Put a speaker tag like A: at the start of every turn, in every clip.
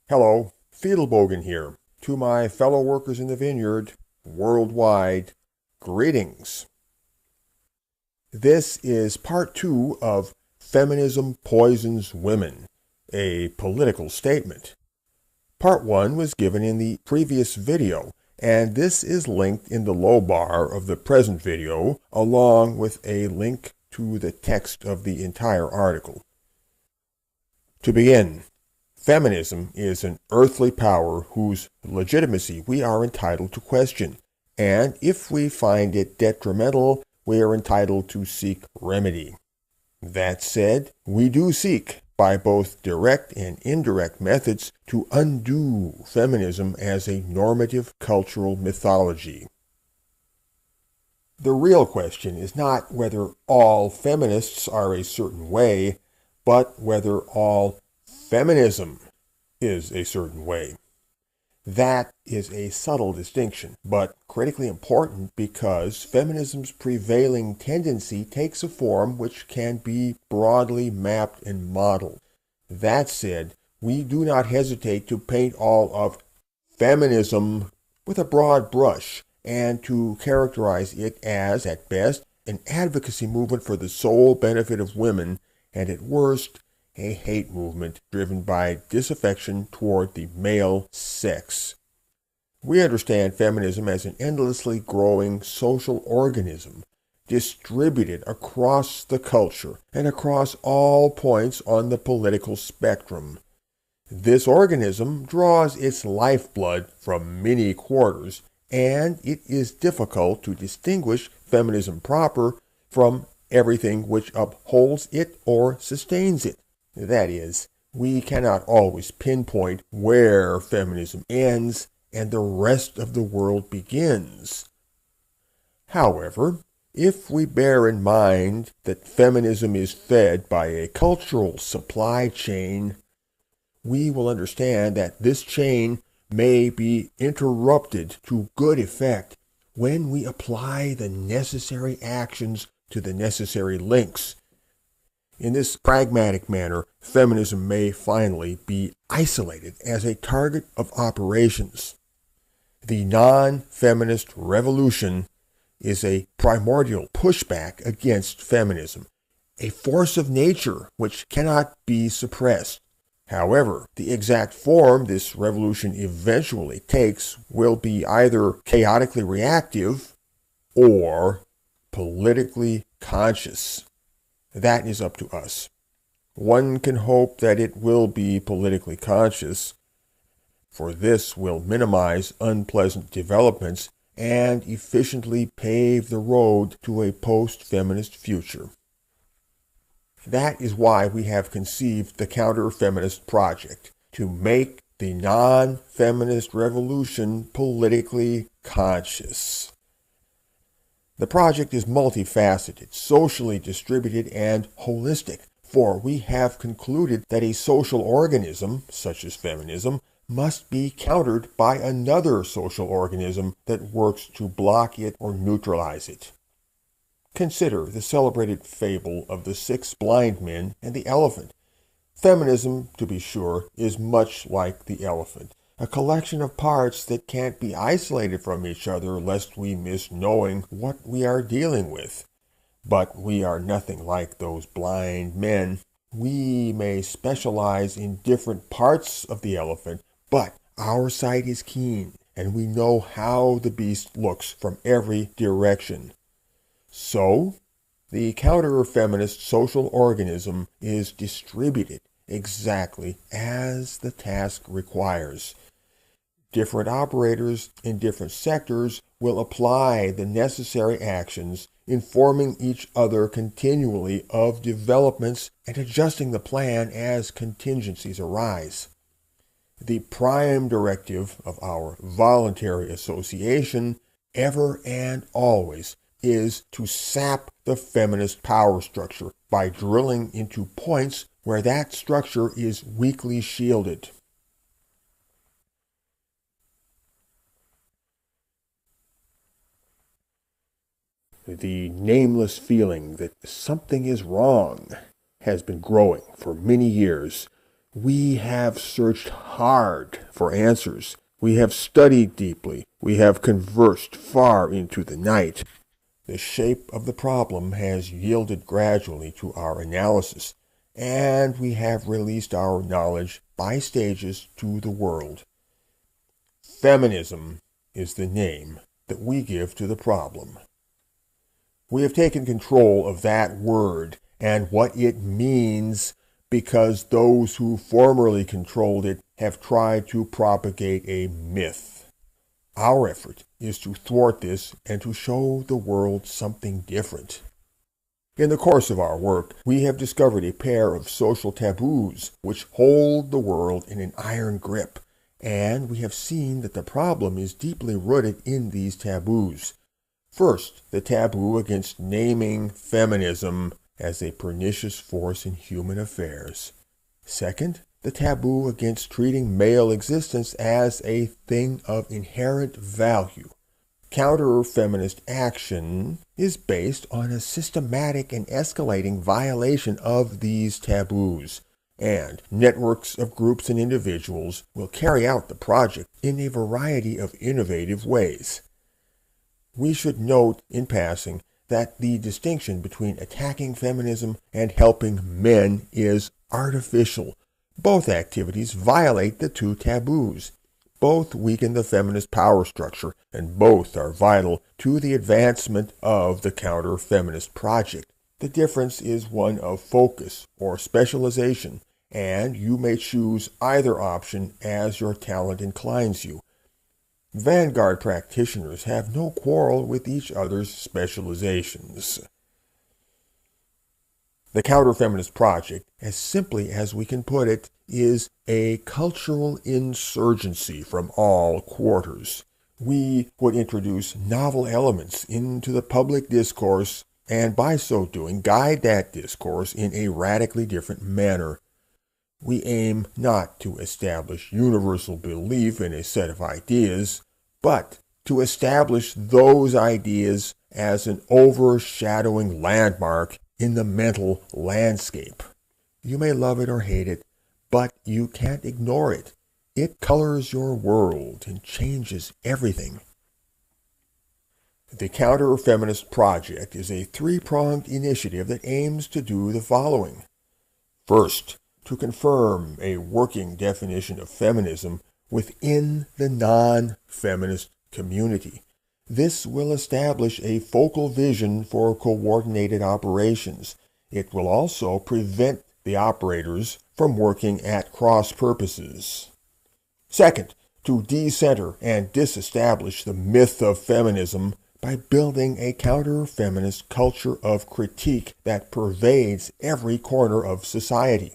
A: Hello, Fiedelbogen here. To my fellow workers in the vineyard, worldwide, greetings. This is part 2 of Feminism Poisons Women, a political statement. Part 1 was given in the previous video, and this is linked in the low bar of the present video, along with a link to the text of the entire article. To begin, feminism is an earthly power whose legitimacy we are entitled to question, and if we find it detrimental, we are entitled to seek remedy. That said, we do seek, by both direct and indirect methods, to undo feminism as a normative cultural mythology. The real question is not whether all feminists are a certain way, but whether all feminism is a certain way. That is a subtle distinction, but critically important because feminism's prevailing tendency takes a form which can be broadly mapped and modeled. That said, we do not hesitate to paint all of feminism with a broad brush and to characterize it as, at best, an advocacy movement for the sole benefit of women, and at worst, a hate movement driven by disaffection toward the male sex. We understand feminism as an endlessly growing social organism, distributed across the culture and across all points on the political spectrum. This organism draws its lifeblood from many quarters, and it is difficult to distinguish feminism proper from everything which upholds it or sustains it. That is, we cannot always pinpoint where feminism ends and the rest of the world begins. However, if we bear in mind that feminism is fed by a cultural supply chain, we will understand that this chain may be interrupted to good effect when we apply the necessary actions to the necessary links. In this pragmatic manner, feminism may finally be isolated as a target of operations. The non-feminist revolution is a primordial pushback against feminism, a force of nature which cannot be suppressed. However, the exact form this revolution eventually takes will be either chaotically reactive or politically conscious. That is up to us. One can hope that it will be politically conscious, for this will minimize unpleasant developments and efficiently pave the road to a post-feminist future. That is why we have conceived the counter-feminist project, to make the non-feminist revolution politically conscious. The project is multifaceted, socially distributed, and holistic, for we have concluded that a social organism, such as feminism, must be countered by another social organism that works to block it or neutralize it. Consider the celebrated fable of the 6 blind men and the elephant. Feminism, to be sure, is much like the elephant, a collection of parts that can't be isolated from each other lest we miss knowing what we are dealing with. But we are nothing like those blind men. We may specialize in different parts of the elephant, but our sight is keen, and we know how the beast looks from every direction. So, the counter-feminist social organism is distributed exactly as the task requires. Different operators in different sectors will apply the necessary actions, informing each other continually of developments and adjusting the plan as contingencies arise. The prime directive of our voluntary association, ever and always, is to sap the feminist power structure by drilling into points where that structure is weakly shielded. The nameless feeling that something is wrong has been growing for many years, We have searched hard for answers. We have studied deeply. We have conversed far into the night. The shape of the problem has yielded gradually to our analysis, and we have released our knowledge by stages to the world. Feminism is the name that we give to the problem. We have taken control of that word and what it means because those who formerly controlled it have tried to propagate a myth. Our effort is to thwart this and to show the world something different. In the course of our work, we have discovered a pair of social taboos which hold the world in an iron grip, and we have seen that the problem is deeply rooted in these taboos. First, the taboo against naming feminism as a pernicious force in human affairs. Second, the taboo against treating male existence as a thing of inherent value. Counter-feminist action is based on a systematic and escalating violation of these taboos, and networks of groups and individuals will carry out the project in a variety of innovative ways. We should note in passing that the distinction between attacking feminism and helping men is artificial. Both activities violate the two taboos. Both weaken the feminist power structure, and both are vital to the advancement of the counter-feminist project. The difference is one of focus or specialization, and you may choose either option as your talent inclines you. Vanguard practitioners have no quarrel with each other's specializations. The counter-feminist project, as simply as we can put it, is a cultural insurgency from all quarters. We would introduce novel elements into the public discourse, and by so doing, guide that discourse in a radically different manner. We aim not to establish universal belief in a set of ideas, but to establish those ideas as an overshadowing landmark in the mental landscape. You may love it or hate it, but you can't ignore it. It colors your world and changes everything. The Counter-Feminist Project is a three-pronged initiative that aims to do the following. First, to confirm a working definition of feminism within the non-feminist community. This will establish a focal vision for coordinated operations. It will also prevent the operators from working at cross purposes. Second, to decenter and disestablish the myth of feminism by building a counter-feminist culture of critique that pervades every corner of society.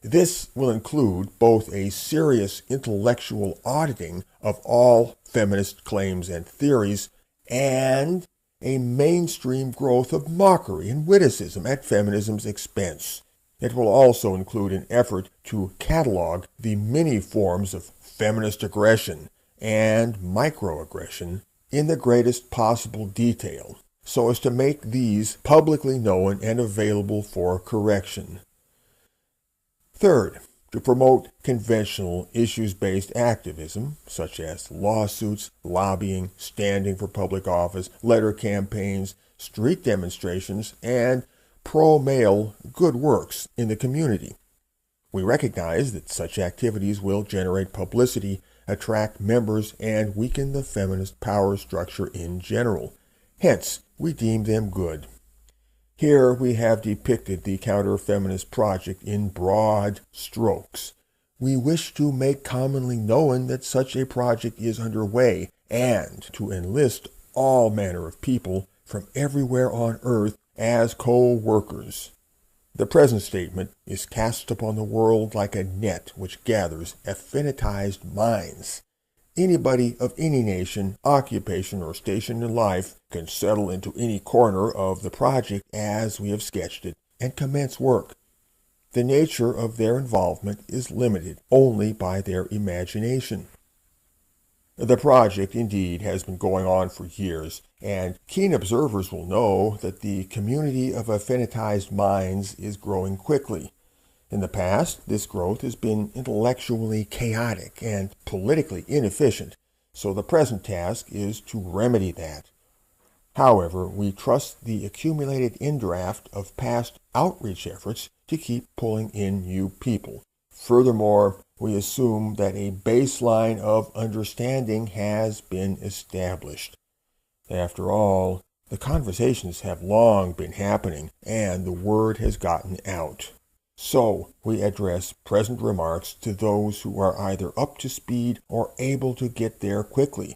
A: This will include both a serious intellectual auditing of all feminist claims and theories and a mainstream growth of mockery and witticism at feminism's expense. It will also include an effort to catalog the many forms of feminist aggression and microaggression in the greatest possible detail, so as to make these publicly known and available for correction. Third, to promote conventional issues-based activism, such as lawsuits, lobbying, standing for public office, letter campaigns, street demonstrations, and pro-male good works in the community. We recognize that such activities will generate publicity, attract members, and weaken the feminist power structure in general. Hence, we deem them good. Here we have depicted the counter-feminist project in broad strokes. We wish to make commonly known that such a project is underway and to enlist all manner of people from everywhere on earth as co-workers. The present statement is cast upon the world like a net which gathers affinitized minds. Anybody of any nation, occupation, or station in life can settle into any corner of the project as we have sketched it and commence work. The nature of their involvement is limited only by their imagination. The project, indeed, has been going on for years, and keen observers will know that the community of affinitized minds is growing quickly. In the past, this growth has been intellectually chaotic and politically inefficient, so the present task is to remedy that. However, we trust the accumulated indraft of past outreach efforts to keep pulling in new people. Furthermore, we assume that a baseline of understanding has been established. After all, the conversations have long been happening, and the word has gotten out. So, we address present remarks to those who are either up to speed or able to get there quickly.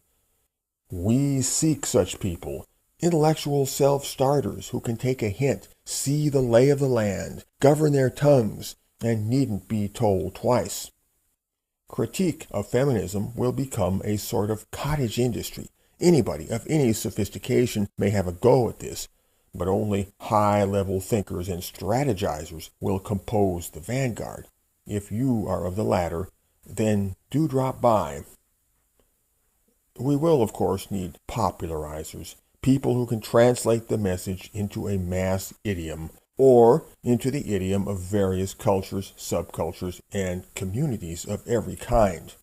A: We seek such people, intellectual self-starters who can take a hint, see the lay of the land, govern their tongues, and needn't be told twice. Critique of feminism will become a sort of cottage industry. Anybody of any sophistication may have a go at this, but only high-level thinkers and strategizers will compose the vanguard. If you are of the latter, then do drop by. We will, of course, need popularizers, people who can translate the message into a mass idiom, or into the idiom of various cultures, subcultures, and communities of every kind.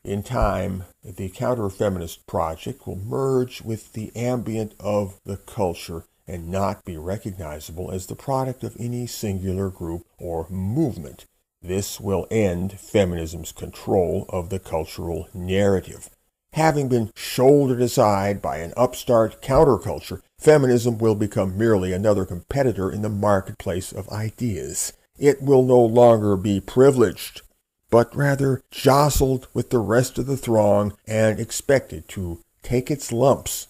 A: In time, the counter-feminist project will merge with the ambient of the culture and not be recognizable as the product of any singular group or movement. This will end feminism's control of the cultural narrative. Having been shouldered aside by an upstart counterculture, feminism will become merely another competitor in the marketplace of ideas. It will no longer be privileged, but rather jostled with the rest of the throng and expected to take its lumps.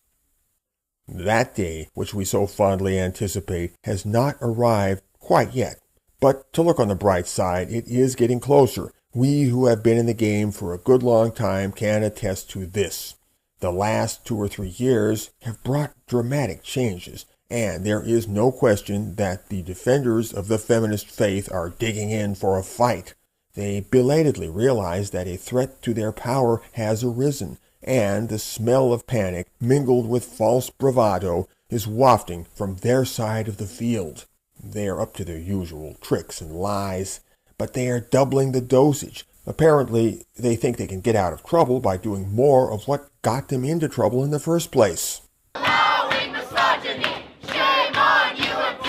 A: That day, which we so fondly anticipate, has not arrived quite yet. But to look on the bright side, it is getting closer. We who have been in the game for a good long time can attest to this. The last 2 or 3 years have brought dramatic changes, and there is no question that the defenders of the feminist faith are digging in for a fight. They belatedly realize that a threat to their power has arisen, and the smell of panic, mingled with false bravado, is wafting from their side of the field. They are up to their usual tricks and lies, but they are doubling the dosage. Apparently, they think they can get out of trouble by doing more of what got them into trouble in the first place.
B: Allowing misogyny, shame on you, allowing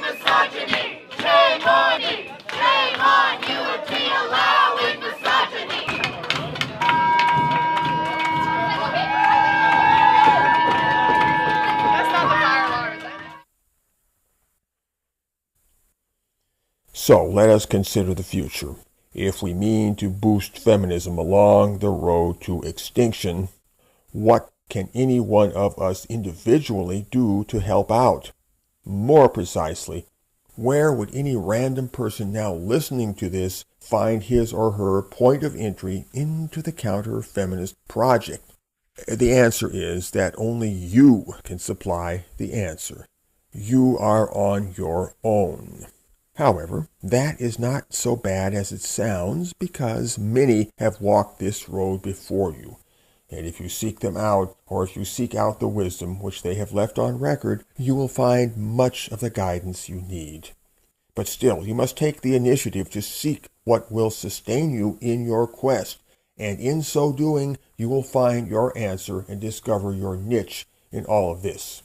B: misogyny, shame on you, allowing misogyny. That's not the fire alarm, is it?
A: So let us consider the future. If we mean to boost feminism along the road to extinction, what can any one of us individually do to help out? More precisely, where would any random person now listening to this find his or her point of entry into the counter-feminist project? The answer is that only you can supply the answer. You are on your own. However, that is not so bad as it sounds, because many have walked this road before you. And if you seek them out, or if you seek out the wisdom which they have left on record, you will find much of the guidance you need. But still, you must take the initiative to seek what will sustain you in your quest, and in so doing, you will find your answer and discover your niche in all of this.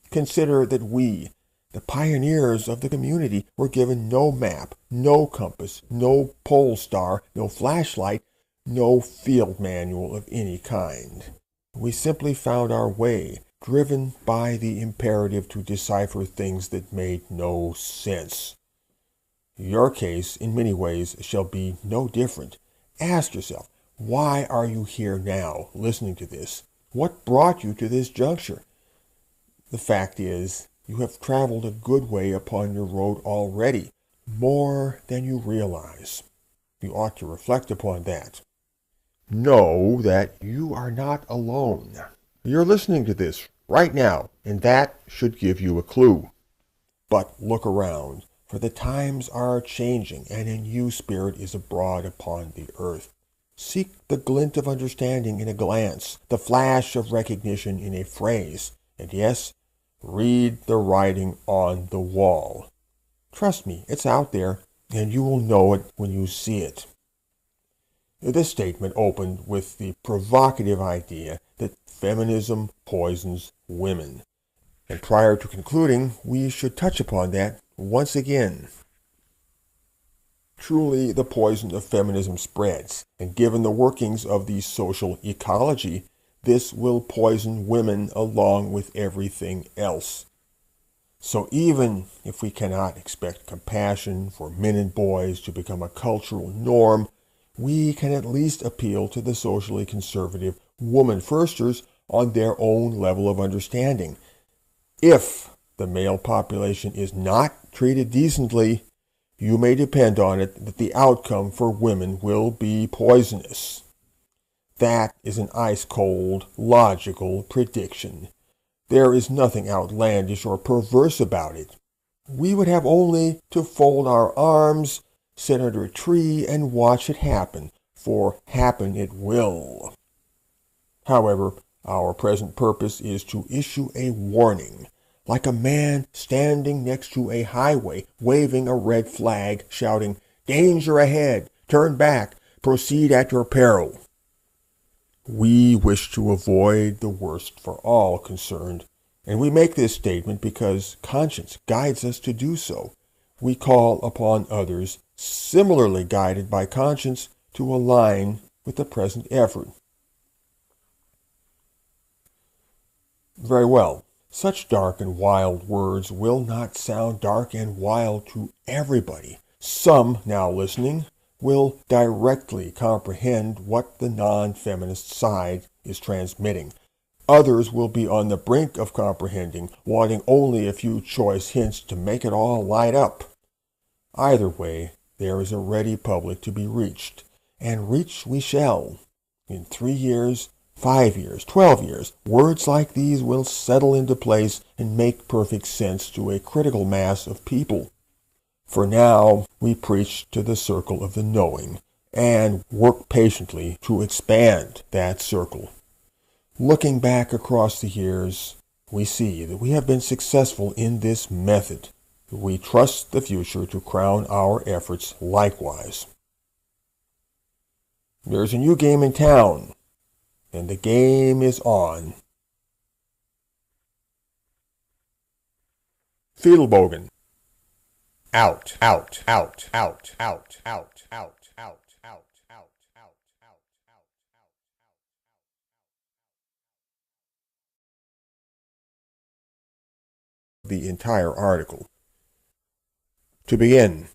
A: Consider that we, the pioneers of the community, were given no map, no compass, no pole star, no flashlight, no field manual of any kind. We simply found our way, driven by the imperative to decipher things that made no sense. Your case, in many ways, shall be no different. Ask yourself, why are you here now, listening to this? What brought you to this juncture? The fact is, you have traveled a good way upon your road already, more than you realize. You ought to reflect upon that. Know that you are not alone. You're listening to this right now, and that should give you a clue. But look around, for the times are changing, and a new spirit is abroad upon the earth. Seek the glint of understanding in a glance, the flash of recognition in a phrase, and yes, Read the writing on the wall. Trust me, it's out there, and you will know it when you see it. This statement opened with the provocative idea that feminism poisons women. And prior to concluding, we should touch upon that once again. Truly, the poison of feminism spreads, and given the workings of the social ecology, this will poison women along with everything else. So even if we cannot expect compassion for men and boys to become a cultural norm, we can at least appeal to the socially conservative woman-firsters on their own level of understanding. If the male population is not treated decently, you may depend on it that the outcome for women will be poisonous. That is an ice-cold, logical prediction. There is nothing outlandish or perverse about it. We would have only to fold our arms, sit under a tree, and watch it happen, for happen it will. However, our present purpose is to issue a warning, like a man standing next to a highway, waving a red flag, shouting, "Danger ahead! Turn back! Proceed at your peril!" We wish to avoid the worst for all concerned, and we make this statement because conscience guides us to do so. We call upon others, similarly guided by conscience, to align with the present effort. Very well. Such dark and wild words will not sound dark and wild to everybody. Some, now listening, will directly comprehend what the non-feminist side is transmitting. Others will be on the brink of comprehending, wanting only a few choice hints to make it all light up. Either way, there is a ready public to be reached, and reach we shall. In 3 years, 5 years, 12 years, words like these will settle into place and make perfect sense to a critical mass of people. For now, we preach to the circle of the knowing and work patiently to expand that circle. Looking back across the years, we see that we have been successful in this method. We trust the future to crown our efforts likewise. There's a new game in town, and the game is on. Fiedelbogen. Out, out, out, out, out, out, out, out, out, out, out, out, out. The entire article. To begin,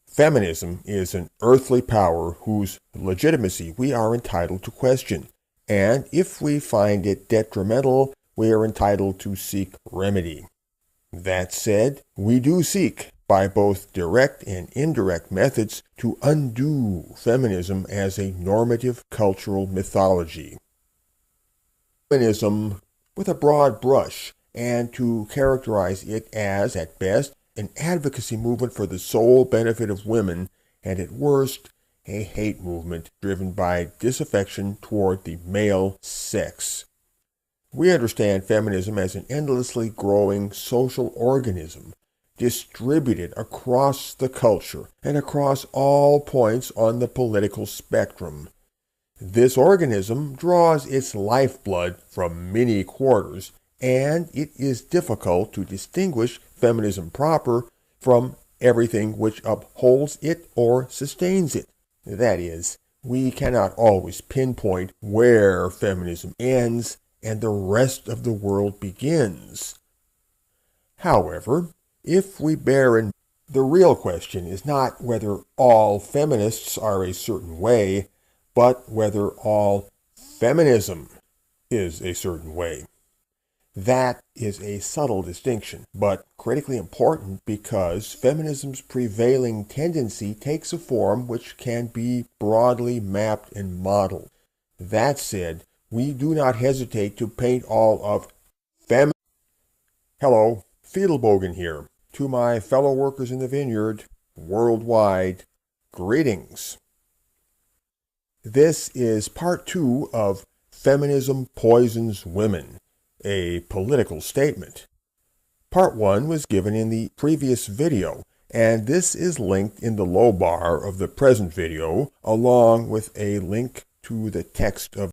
A: feminism is an earthly power whose legitimacy we are entitled to question, and if we find it detrimental, we are entitled to seek remedy. That said, we do seek, by both direct and indirect methods, to undo feminism as a normative cultural mythology. Feminism with a broad brush, and to characterize it as, at best, an advocacy movement for the sole benefit of women, and at worst, a hate movement driven by disaffection toward the male sex. We understand feminism as an endlessly growing social organism, distributed across the culture and across all points on the political spectrum. This organism draws its lifeblood from many quarters, and it is difficult to distinguish feminism proper from everything which upholds it or sustains it. That is, we cannot always pinpoint where feminism ends and the rest of the world begins. However, if we bear in mind, the real question is not whether all feminists are a certain way, but whether all feminism is a certain way. That is a subtle distinction, but critically important because feminism's prevailing tendency takes a form which can be broadly mapped and modeled. That said, we do not hesitate to paint all of feminism. Hello, Fiedelbogen here. To my fellow workers in the vineyard, worldwide, greetings. This is part 2 of Feminism Poisons Women, a political statement. Part 1 was given in the previous video, and this is linked in the low bar of the present video, along with a link to the text of